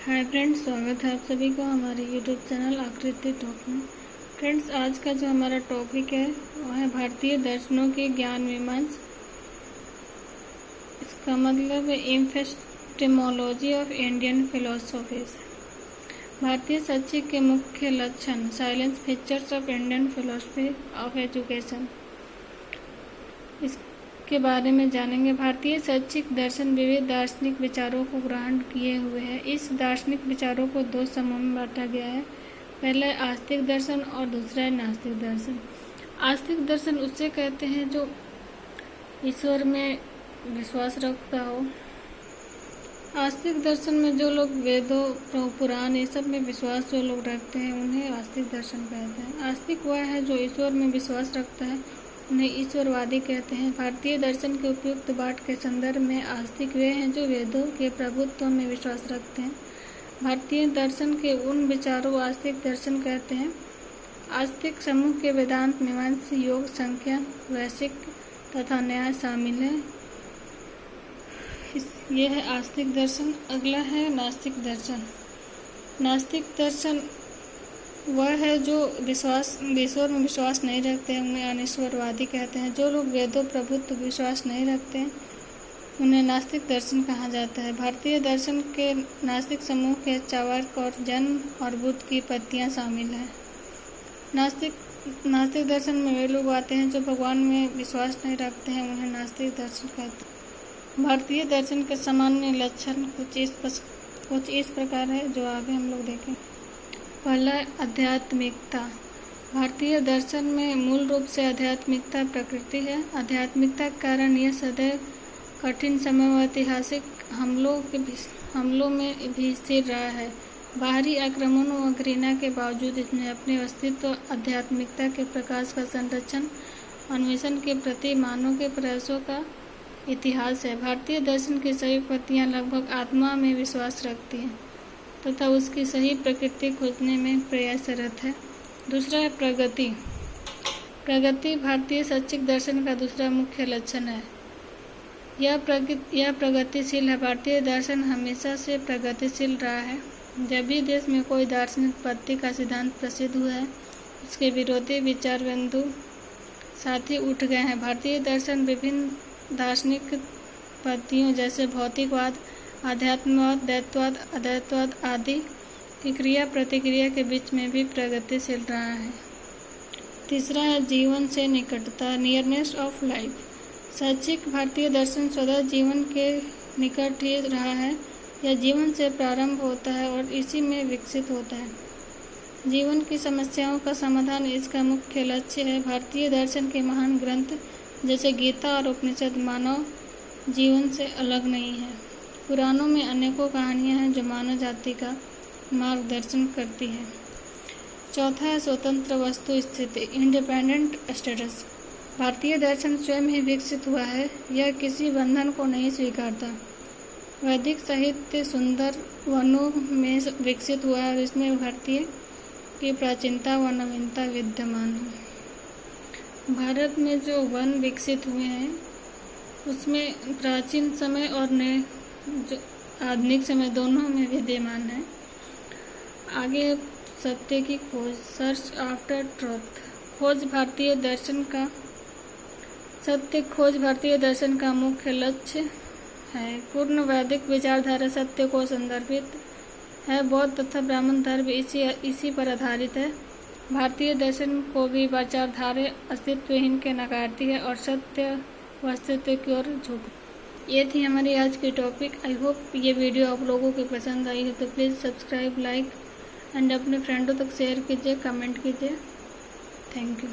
Hi friends, स्वागत है आप सभी का हमारे यूट्यूब चैनल आकृति टॉक में। फ्रेंड्स, आज का जो हमारा टॉपिक है वो है भारतीय दर्शनों के ज्ञान मीमांस। इसका मतलब है एपिस्टेमोलॉजी ऑफ इंडियन फिलोसॉफीज। भारतीय शैक्षिक के मुख्य लक्षण, silence features of Indian philosophy of education, इसके बारे में जानेंगे। भारतीय शैक्षिक दर्शन विविध दार्शनिक विचारों को ग्रहण किए हुए है। इस दार्शनिक विचारों को दो समूह में बांटा गया है। पहला है आस्तिक दर्शन और दूसरा है नास्तिक दर्शन। आस्तिक दर्शन उससे कहते हैं जो ईश्वर में विश्वास रखता हो। आस्तिक दर्शन में जो लोग वेदों, पुराण, ये सब में विश्वास जो लोग रखते हैं उन्हें आस्तिक दर्शन कहते हैं। आस्तिक वह है जो ईश्वर में विश्वास रखता है, उन्हें ईश्वरवादी कहते हैं। भारतीय दर्शन के उपयुक्त बाट के संदर्भ में आस्तिक वे हैं जो वेदों के प्रभुत्व में विश्वास रखते हैं। भारतीय दर्शन के उन विचारों को आस्तिक दर्शन कहते हैं। आस्तिक समूह के वेदांत, मीमांसा, योग, संख्या, वैशेषिक तथा न्याय शामिल है। यह है आस्तिक दर्शन। अगला है नास्तिक दर्शन। नास्तिक दर्शन वह है जो ईश्वर में विश्वास नहीं रखते हैं, उन्हें अनिश्वरवादी कहते हैं। जो लोग वेदों प्रभुत्व विश्वास नहीं रखते हैं उन्हें नास्तिक दर्शन कहा जाता है। भारतीय दर्शन के नास्तिक समूह के चार्वाक और जैन और बुद्ध की पत्तियां शामिल हैं। नास्तिक दर्शन में वे लोग आते हैं जो भगवान में विश्वास नहीं रखते हैं, उन्हें नास्तिक दर्शन कहते हैं। भारतीय दर्शन के सामान्य लक्षण कुछ इस प्रकार है जो आगे हम लोग देखें। पहला आध्यात्मिकता। भारतीय दर्शन में मूल रूप से आध्यात्मिकता प्रकृति है। आध्यात्मिकता के कारण यह सदैव कठिन समय व ऐतिहासिक हमलों में भी स्थिर रहा है। बाहरी आक्रमणों व घृणा के बावजूद इसने अपने अस्तित्व आध्यात्मिकता के प्रकाश का संरक्षण अन्वेषण के प्रति मानव के प्रयासों का इतिहास है। भारतीय दर्शन की सभी पत्तियां लगभग आत्मा में विश्वास रखती हैं तथा उसकी सही प्रकृति खोजने में प्रयासरत है। दूसरा है प्रगति। प्रगति भारतीय शैक्षिक दर्शन का दूसरा मुख्य लक्षण है। यह प्रगतिशील है। भारतीय दर्शन हमेशा से प्रगतिशील रहा है। जब भी देश में कोई दार्शनिक पत्ति का सिद्धांत प्रसिद्ध हुआ है, उसके विरोधी विचार बिंदु साथ ही उठ गए हैं। भारतीय दर्शन विभिन्न दार्शनिक पत्तियों जैसे भौतिकवाद, आध्यात्मवाद, दैववाद, अद्वैतवाद आदि की क्रिया प्रतिक्रिया के बीच में भी प्रगतिशील रहा है। तीसरा है जीवन से निकटता, नियरनेस ऑफ लाइफ। शैक्षिक भारतीय दर्शन सदा जीवन के निकट ही रहा है। यह जीवन से प्रारंभ होता है और इसी में विकसित होता है। जीवन की समस्याओं का समाधान इसका मुख्य लक्ष्य है। भारतीय दर्शन के महान ग्रंथ जैसे गीता और उपनिषद मानव जीवन से अलग नहीं है। पुराणों में अनेकों कहानियां हैं जो मानव जाति का मार्गदर्शन करती है। चौथा है स्वतंत्र वस्तु स्थिति, इंडिपेंडेंट स्टेटस। भारतीय दर्शन स्वयं ही विकसित हुआ है। यह किसी बंधन को नहीं स्वीकारता। वैदिक साहित्य सुंदर वनों में विकसित हुआ है और इसमें भारतीय की प्राचीनता व नवीनता विद्यमान है। भारत में जो वन विकसित हुए हैं उसमें प्राचीन समय और नए जो आधुनिक समय दोनों में विद्यमान है। आगे सत्य की खोज, सर्च आफ्टर ट्रुथ। सत्य खोज भारतीय दर्शन का मुख्य लक्ष्य है। पूर्ण वैदिक विचारधारा सत्य को संदर्भित है। बौद्ध तथा ब्राह्मण धर्म इसी पर आधारित है। भारतीय दर्शन को भी विचारधारा अस्तित्वहीन के नकारती है और सत्य व अस्तित्व की ओर झुक। ये थी हमारी आज की टॉपिक। आई होप ये वीडियो आप लोगों को पसंद आई है तो प्लीज़ सब्सक्राइब, लाइक एंड अपने फ्रेंडों तक शेयर कीजिए, कमेंट कीजिए। Thank you.